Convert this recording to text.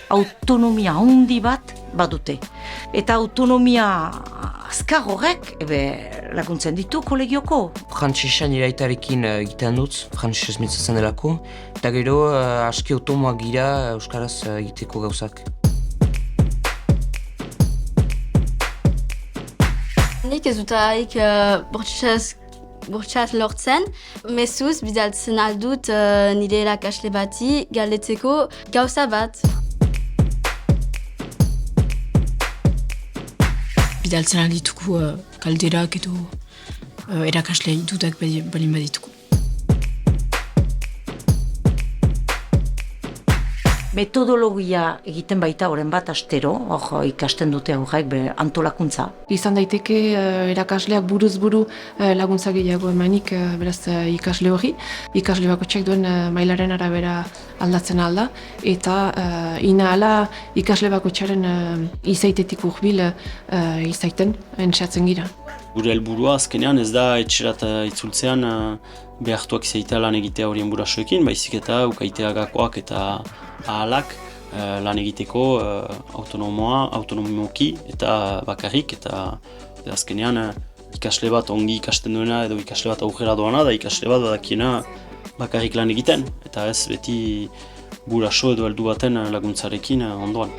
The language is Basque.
autonomia handi bat badute. Eta autonomia azkar horrek laguntzen ditu kolegioko. Frantsesan iraitarekin egiten dut, frantsesez mintzatzen delako, eta gero aski automoak gira euskaraz egiteko gauzak. Nik ez dutarik bortxaz lortzen, mezuz bidaltzen aldut nire erakasle bati galdetzeko gauza bat. Bidaltzen aldituko kalderak edo erakasle dutak balin badituko. Metodologia egiten baita horren bat astero, hor ikasten dute aurrek antolakuntza. Izan daiteke erakasleak buruz buru laguntza gehiago emanik beraz ikasle hori. Ikasle bakoitzak duen mailaren arabera aldatzen alda eta inahala ikasle bakoitzaren izaitetik hurbil izaiten entxatzen gira. Gure helburua azkenean ez da etxerat itzultzean behartuak izaita lan egitea horien burasoekin, baizik eta ukaitea gakoak eta ahalak lan egiteko autonomimoki eta bakarrik, eta azkenean ikasle bat ongi ikasten duena edo ikasle bat aurrera doana da ikasle bat badakiena bakarrik lan egiten, eta ez beti buraso edo heldu baten laguntzarekin ondoan.